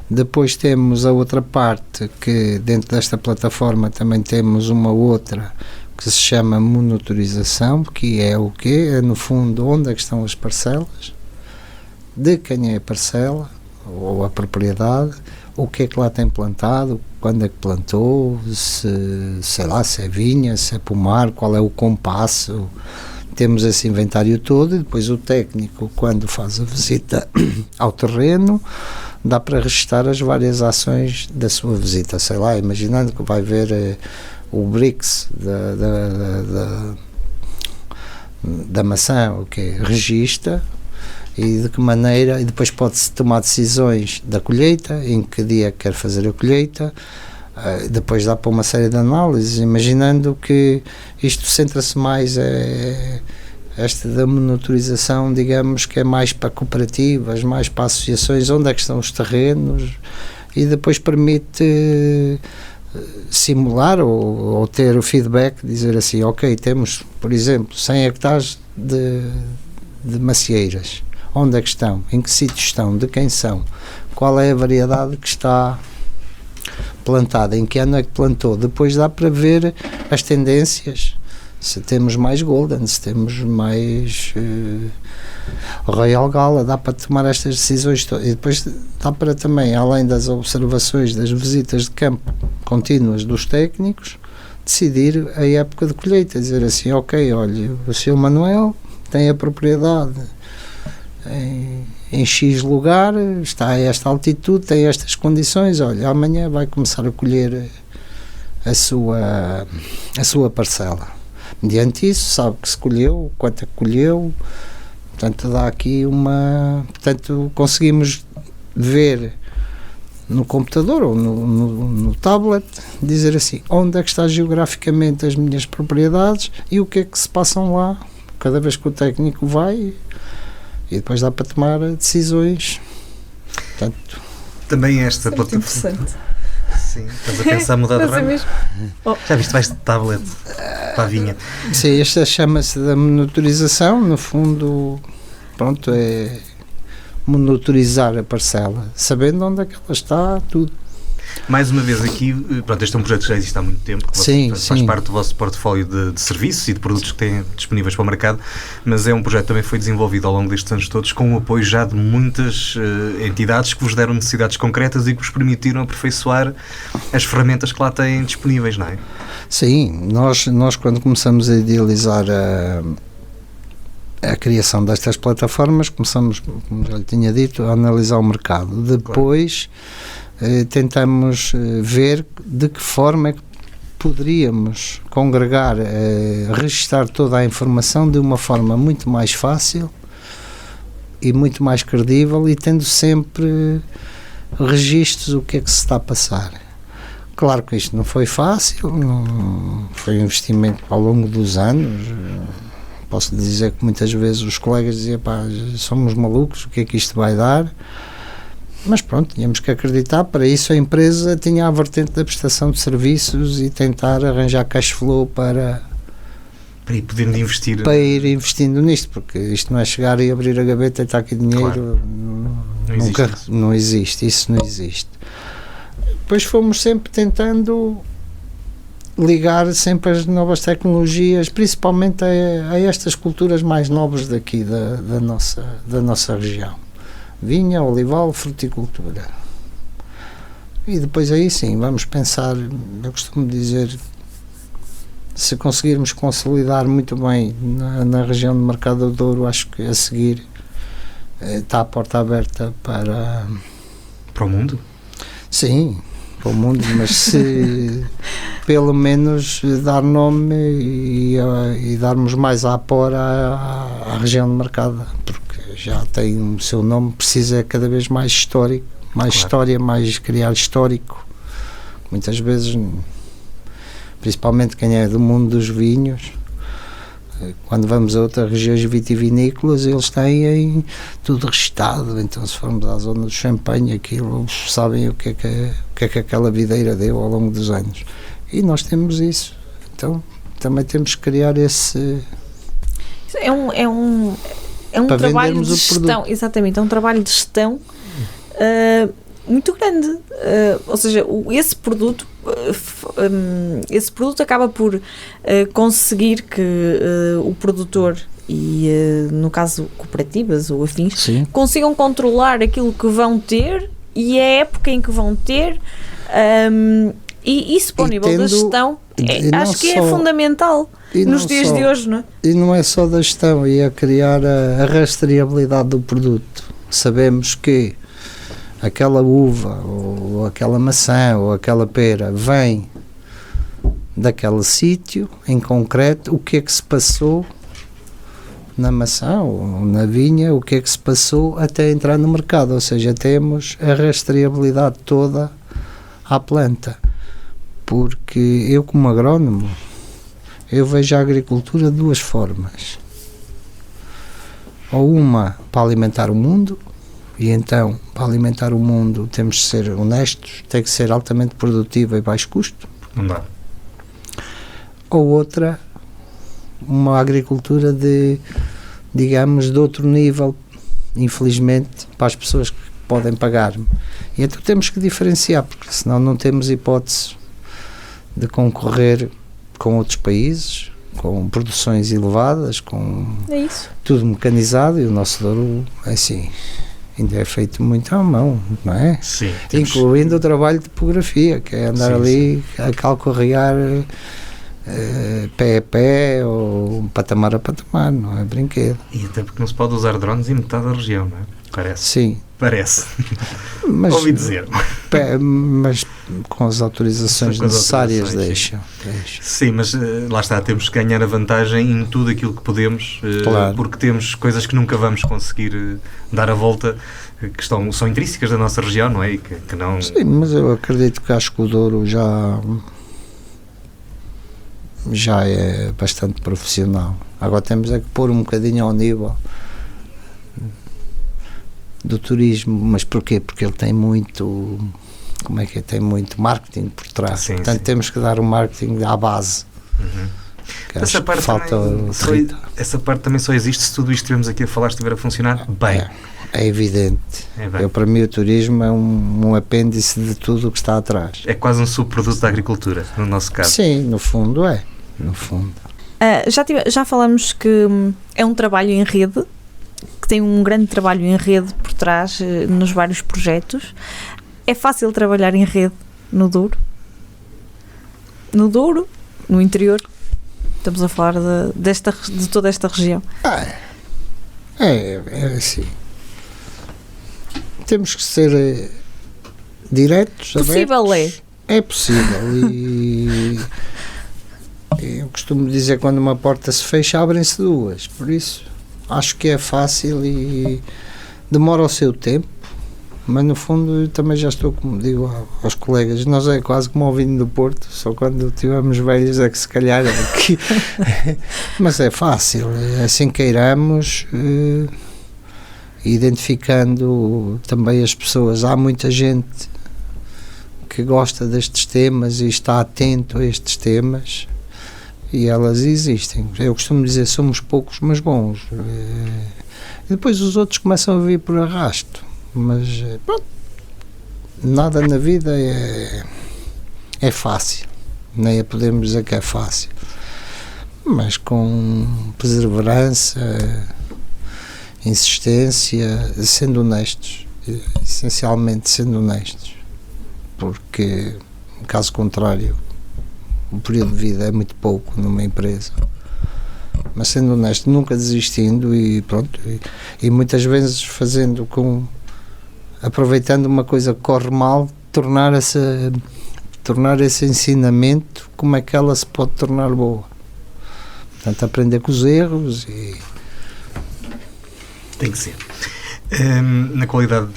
Depois temos a outra parte, que dentro desta plataforma também temos uma outra que se chama monitorização, que é o quê? É no fundo onde é que estão as parcelas, de quem é a parcela ou a propriedade, o que é que lá tem plantado, quando é que plantou, sei lá, se é vinha, se é pomar, qual é o compasso. Temos esse inventário todo, e depois o técnico, quando faz a visita ao terreno, dá para registrar as várias ações da sua visita, sei lá, imaginando que vai ver o BRICS da maçã, o que registra, e de que maneira, e depois pode-se tomar decisões da colheita, em que dia quer fazer a colheita, depois dá para uma série de análises, imaginando que isto centra-se mais esta da monitorização, digamos, que é mais para cooperativas, mais para associações, onde é que estão os terrenos, e depois permite simular ou ter o feedback, dizer assim, ok, temos, por exemplo, 100 hectares de macieiras. onde é que estão, em que sítios estão, de quem são, qual é a variedade que está plantada, em que ano é que plantou. Depois dá para ver as tendências, se temos mais Golden, se temos mais Royal Gala, dá para tomar estas decisões todas. E depois dá para também, além das observações, das visitas de campo contínuas dos técnicos, decidir a época de colheita, dizer assim, ok, olha, o Sr. Manuel tem a propriedade em X lugar, está a esta altitude, tem estas condições, olha, amanhã vai começar a colher a sua parcela. Mediante isso, sabe que se colheu, quanto é que colheu, portanto dá aqui portanto conseguimos ver no computador ou no tablet, dizer assim, onde é que está geograficamente as minhas propriedades e o que é que se passam lá, cada vez que o técnico vai, e depois dá para tomar decisões. Portanto, também esta plataforma. Sim, estás a pensar mudar de ramo? Já viste, vais de tablet para a vinha. Sim, esta chama-se da monitorização, no fundo, pronto, é monitorizar a parcela, sabendo onde é que ela está, tudo. Mais uma vez aqui, pronto, este é um projeto que já existe há muito tempo, que faz parte do vosso portfólio de serviços e de produtos que têm disponíveis para o mercado, mas é um projeto que também foi desenvolvido ao longo destes anos todos com o apoio já de muitas entidades que vos deram necessidades concretas e que vos permitiram aperfeiçoar as ferramentas que lá têm disponíveis, não é? Sim, nós quando começamos a idealizar a criação destas plataformas, começamos, como já lhe tinha dito, a analisar o mercado. Depois tentamos ver de que forma é que poderíamos congregar, registar toda a informação de uma forma muito mais fácil e muito mais credível e tendo sempre registros do que é que se está a passar. Claro que isto não foi fácil, foi um investimento ao longo dos anos. Posso dizer que muitas vezes os colegas diziam, pá, somos malucos, o que é que isto vai dar? Mas pronto, tínhamos que acreditar. Para isso a empresa tinha a vertente da prestação de serviços e tentar arranjar cash flow para ir podendo investir, para ir investindo nisto, porque isto não é chegar e abrir a gaveta e está aqui dinheiro. Claro. Não existe isso. Não existe. Depois fomos sempre tentando ligar sempre as novas tecnologias, principalmente a estas culturas mais nobres daqui da nossa região. Vinha, olival, fruticultura. E depois aí sim, vamos pensar, eu costumo dizer, se conseguirmos consolidar muito bem na região do Mercado do Douro, acho que a seguir está a porta aberta para o mundo? Sim, para o mundo, mas se pelo menos dar nome e darmos mais apor à região do Mercado, porque já tem o seu nome, precisa cada vez mais histórico, mais claro. História, mais criar histórico. Muitas vezes, principalmente quem é do mundo dos vinhos, quando vamos a outras regiões vitivinícolas, eles têm tudo registado. Então, se formos à zona do Champanhe, aquilo, sabem o que é que aquela videira deu ao longo dos anos. E nós temos isso. Então, também temos que criar esse... É um trabalho de gestão, exatamente, é um trabalho de gestão muito grande, ou seja, esse produto acaba por conseguir que o produtor e no caso cooperativas ou afins, sim, consigam controlar aquilo que vão ter e a época em que vão ter, e isso para o nível da gestão acho que é fundamental nos dias de hoje, não é? E não é só da gestão, é a criar a rastreabilidade do produto. Sabemos que aquela uva, ou aquela maçã, ou aquela pera vem daquele sítio em concreto, o que é que se passou na maçã ou na vinha, o que é que se passou até entrar no mercado, ou seja, temos a rastreabilidade toda à planta. Porque eu, como agrónomo, eu vejo a agricultura de duas formas. Ou uma para alimentar o mundo, e então, para alimentar o mundo, temos de ser honestos, tem que ser altamente produtiva e baixo custo. Não dá. Ou outra, uma agricultura de, digamos, de outro nível infelizmente, para as pessoas que podem pagar-me. E então temos que diferenciar, porque senão não temos hipótese de concorrer com outros países, com produções elevadas, com tudo mecanizado, e o nosso Douro, assim, ainda é feito muito à mão, não é? Sim. Incluindo o trabalho de topografia, que é andar ali a calcorrear pé a pé ou patamar a patamar, não é brinquedo. E até porque não se pode usar drones em metade da região, não é? Parece. Sim. Parece. Mas, ouvi dizer. Mas com as autorizações necessárias deixam. Sim, mas lá está, temos que ganhar a vantagem em tudo aquilo que podemos, claro. Porque temos coisas que nunca vamos conseguir dar a volta, que são intrínsecas da nossa região, não é? E que não... Sim, mas eu acredito que acho que o Douro já é bastante profissional. Agora temos é que pôr um bocadinho ao nível do turismo, mas porquê? Porque ele tem muito, tem muito marketing por trás. Sim, portanto, temos que dar o marketing à base. Essa parte, essa parte também só existe se tudo isto que estivemos aqui a falar estiver a funcionar bem. É evidente. Para mim o turismo é um apêndice de tudo o que está atrás. É quase um subproduto da agricultura, no nosso caso. Sim, no fundo é. No fundo. Já falamos que é um trabalho em rede, que tem um grande trabalho em rede por trás nos vários projetos. É fácil trabalhar em rede no Douro? No Douro, no interior? Estamos a falar de toda esta região. É assim. Temos que ser diretos, possível abertos. É possível. E eu costumo dizer que quando uma porta se fecha, abrem-se duas. Por isso, acho que é fácil e demora o seu tempo, mas no fundo eu também já estou, como digo aos colegas, nós é quase como ao vinho do Porto, só quando tivermos velhos é que se calhar é aqui. Mas é fácil, assim queiramos, identificando também as pessoas. Há muita gente que gosta destes temas e está atento a estes temas, e elas existem. Eu costumo dizer, somos poucos mas bons, e depois os outros começam a vir por arrasto, mas pronto, nada na vida é fácil, nem podemos dizer que é fácil, mas com perseverança, insistência, sendo honestos, essencialmente sendo honestos, porque caso contrário o período de vida é muito pouco numa empresa. Mas sendo honesto, nunca desistindo e pronto, e muitas vezes aproveitando uma coisa que corre mal, tornar esse ensinamento, como é que ela se pode tornar boa. Portanto, aprender com os erros e... Tem que ser. Na qualidade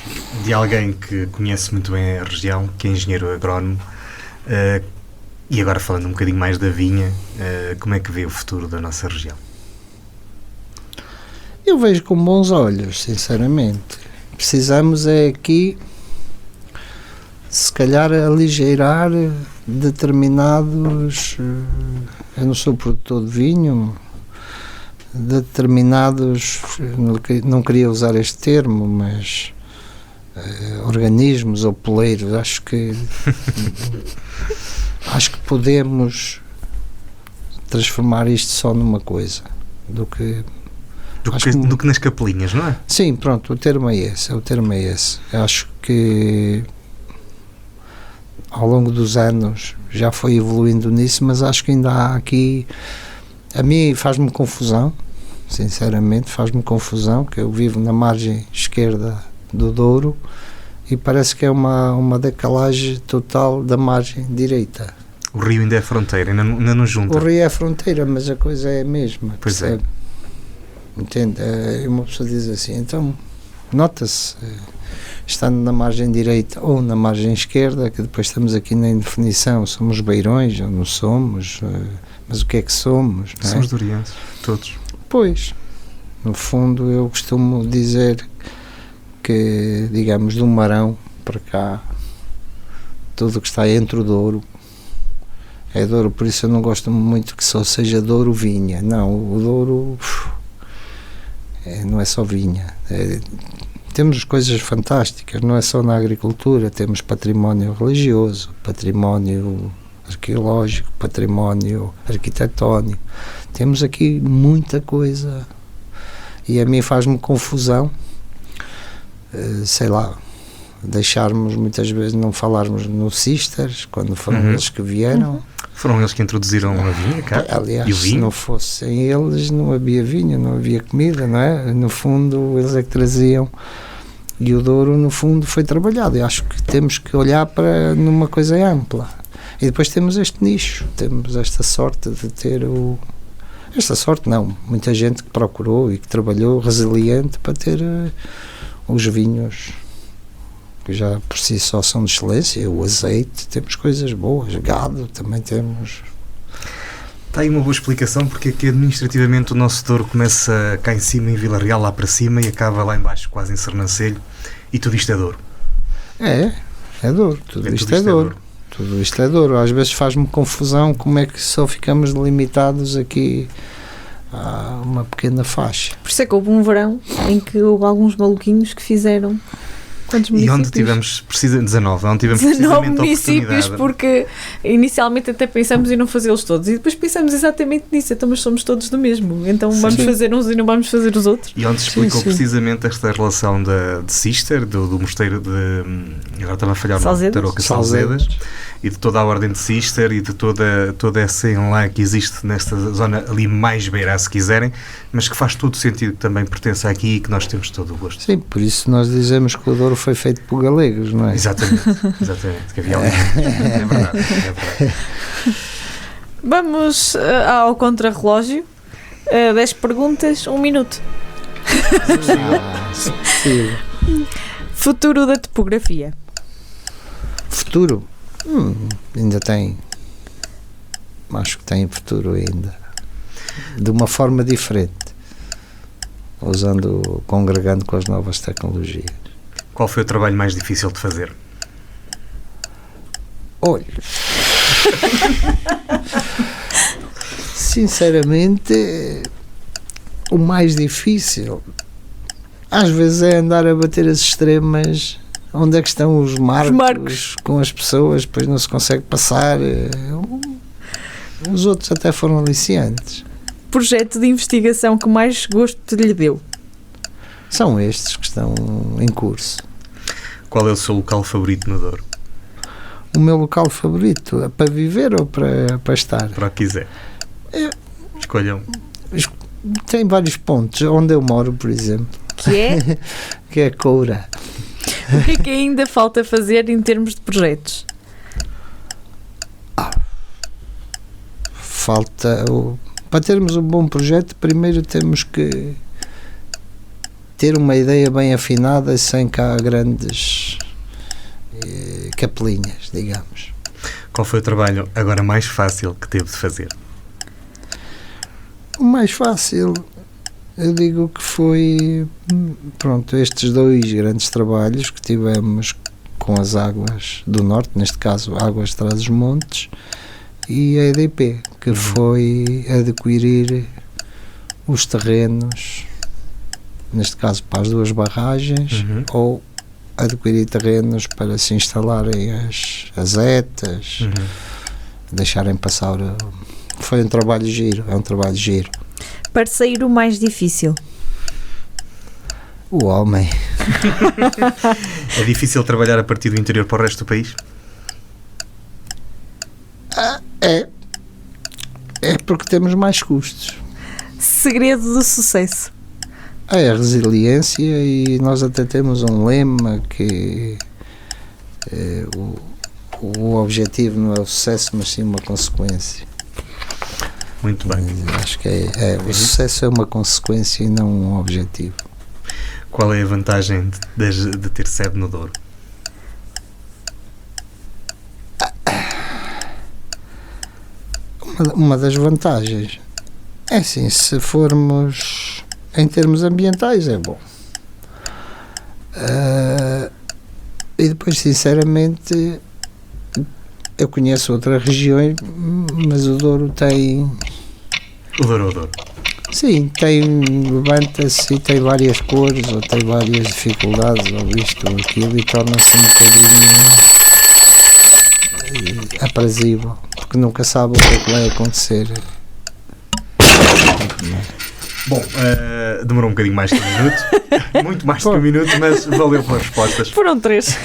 de alguém que conhece muito bem a região, que é engenheiro agrónomo, e agora falando um bocadinho mais da vinha, como é que vê o futuro da nossa região? Eu vejo com bons olhos, sinceramente. Precisamos é aqui, se calhar, aligeirar determinados... Eu não sou produtor de vinho, determinados... Não queria usar este termo, mas... organismos ou poleiros, acho que podemos transformar isto só numa coisa do que nas capelinhas, não é? Sim, pronto, o termo é esse. Acho que ao longo dos anos já foi evoluindo nisso, mas acho que ainda há aqui, a mim faz-me confusão, sinceramente faz-me confusão, que eu vivo na margem esquerda do Douro e parece que é uma decalagem total da margem direita. O rio ainda é fronteira, ainda não junta. O rio é fronteira, mas a coisa é a mesma. Pois percebe? Entende? Uma pessoa diz assim, então nota-se, estando na margem direita ou na margem esquerda, que depois estamos aqui na indefinição, somos beirões ou não somos, mas o que é que somos? Somos dorienses, todos. Pois, no fundo eu costumo dizer que, digamos, do Marão para cá, tudo que está entre o Douro é Douro, por isso eu não gosto muito que só seja Douro vinha. Não, o Douro não é só vinha. Temos coisas fantásticas, não é só na agricultura, temos património religioso, património arqueológico, património arquitetónico, temos aqui muita coisa, e a mim faz-me confusão, sei lá, deixarmos muitas vezes, não falarmos no Sisters, quando foram eles que vieram. Foram eles que introduziram a vinha, cá? Aliás, e o vinho? se não fossem eles, não havia vinho, não havia comida, não é? No fundo, eles é que traziam, e o Douro, no fundo, foi trabalhado. Eu acho que temos que olhar para numa coisa ampla. E depois temos este nicho, temos esta sorte de ter esta sorte não, muita gente que procurou e que trabalhou resiliente para ter os vinhos que já por si só são de excelência, o azeite, temos coisas boas, gado também temos. Está aí uma boa explicação porque é que administrativamente o nosso Douro começa cá em cima, em Vila Real, lá para cima, e acaba lá em baixo, quase em Sernancelho, e tudo isto é Douro. É Douro, tudo isto é Douro. Tudo isto é Douro. Às vezes faz-me confusão como é que só ficamos limitados aqui a uma pequena faixa. Por isso é que houve um verão em que houve alguns maluquinhos que fizeram. Quantos E municípios? onde tivemos 19, onde tivemos 19 precisamente a municípios, oportunidade. porque inicialmente até pensamos em não fazê-los todos e depois pensamos exatamente nisso, então mas somos todos do mesmo, então vamos fazer uns e não vamos fazer os outros. E onde se explicou sim. precisamente esta relação de Sister, do mosteiro de... Agora estava a falhar o nome, Salzedas. Tarouca Salzedas, e de toda a ordem de Sister e de toda essa enlã que existe nesta zona ali mais beira, se quiserem, mas que faz todo o sentido que também pertence aqui e que nós temos todo o gosto. Sim, por isso nós dizemos que o Douro foi feito por galegos, não é? Exatamente, que havia ali. É verdade. Vamos ao contrarrelógio. 10 perguntas, 1 minuto. Sim. Futuro da topografia. Futuro? Ainda tem. Acho que tem futuro ainda. De uma forma diferente. Congregando com as novas tecnologias. Qual foi o trabalho mais difícil de fazer? Olha, sinceramente, o mais difícil às vezes é andar a bater as extremas, onde é que estão os marcos com as pessoas, depois não se consegue passar. Os outros até foram aliciantes. Projeto de investigação que mais gosto lhe deu? São estes que estão em curso. Qual é o seu local favorito no Douro? O meu local favorito é para viver ou para estar? Para o que quiser. Escolham. Tem vários pontos. Onde eu moro, por exemplo. Que é? Que é Coura. O que é que ainda falta fazer em termos de projetos? Falta... Para termos um bom projeto, primeiro temos que ter uma ideia bem afinada, sem cá grandes capelinhas, digamos. Qual foi o trabalho agora mais fácil que teve de fazer? O mais fácil, eu digo que foi, pronto, estes 2 grandes trabalhos que tivemos com as águas do norte, neste caso Águas de Trás-os-Montes, e a EDP, que foi adquirir os terrenos, neste caso para as 2 barragens, ou adquirir terrenos para se instalarem as ETAs, deixarem passar. Foi um trabalho giro, é um trabalho giro. Parceiro mais difícil? O homem. É difícil trabalhar a partir do interior para o resto do país? É porque temos mais custos. Segredo do sucesso? É a resiliência, e nós até temos um lema que o objetivo não é o sucesso, mas sim uma consequência. Muito bem. Acho que o sucesso é uma consequência e não um objetivo. Qual é a vantagem de ter sede no Douro? Uma das vantagens é assim, se formos em termos ambientais é bom, e depois sinceramente eu conheço outras regiões, mas o Douro tem O Douro. Sim, levanta-se e tem várias cores, ou tem várias dificuldades, ou isto ou aquilo, e torna-se um bocadinho aprazível, porque nunca sabe o que vai acontecer. Bom, demorou um bocadinho mais que um minuto, muito mais que um minuto, mas valeu pelas respostas. Foram 3.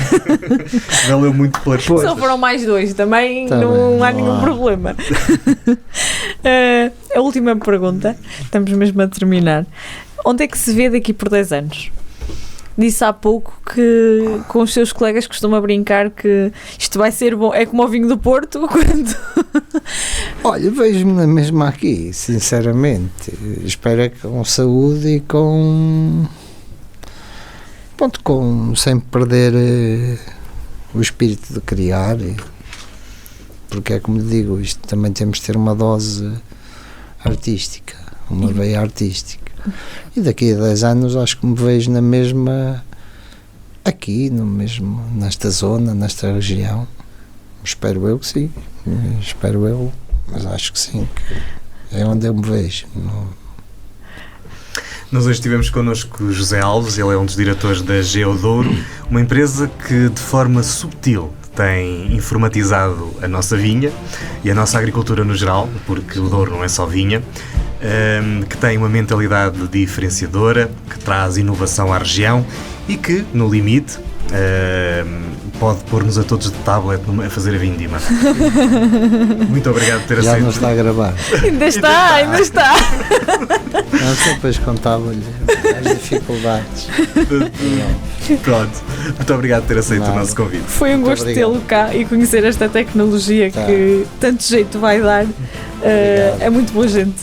Valeu muito pelas respostas. Só foram mais 2, também não há nenhum problema. A última pergunta, estamos mesmo a terminar. Onde é que se vê daqui por 10 anos? Disse há pouco que com os seus colegas costuma brincar que isto vai ser bom, é como o vinho do Porto, quando... Olha, vejo-me mesmo aqui, sinceramente. Espero que com saúde e sem perder o espírito de criar, porque é como digo, isto também temos de ter uma dose artística, uma veia artística. E daqui a 10 anos acho que me vejo na mesma, aqui, nesta zona, nesta região. Espero eu que sim, mas acho que sim, que é onde eu me vejo. Nós hoje tivemos connosco José Alves, ele é um dos diretores da Geodouro, uma empresa que de forma subtil tem informatizado a nossa vinha e a nossa agricultura no geral, porque o Douro não é só vinha, que tem uma mentalidade diferenciadora, que traz inovação à região e que, no limite, pode pôr-nos a todos de tablet a fazer a vindima. Muito obrigado por ter aceito. Já não está a gravar. Ainda está. Não, depois contava-lhe as dificuldades. Pronto. Muito obrigado por ter aceito o nosso convite. Foi um gosto tê-lo cá e conhecer esta tecnologia que tanto jeito vai dar. É muito boa gente.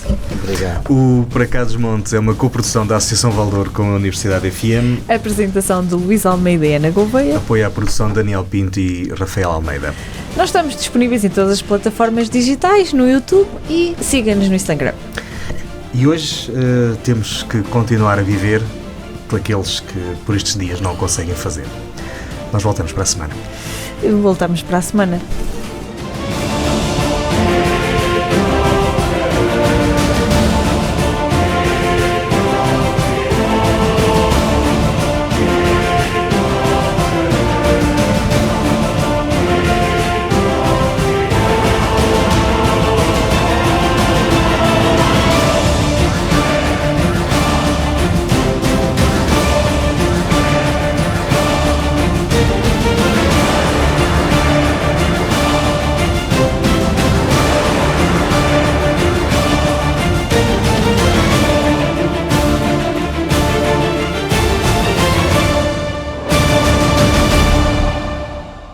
Obrigado. O Para Cá dos Montes é uma coprodução da Associação Valdouro com a Universidade FM. A apresentação de Luís Almeida e Ana Gouveia. Apoio à produção de Daniel Pinto e Rafael Almeida. Nós estamos disponíveis em todas as plataformas digitais, no YouTube, e siga-nos no Instagram. E hoje temos que continuar a viver por aqueles que por estes dias não conseguem fazer. Nós voltamos para a semana. Voltamos para a semana.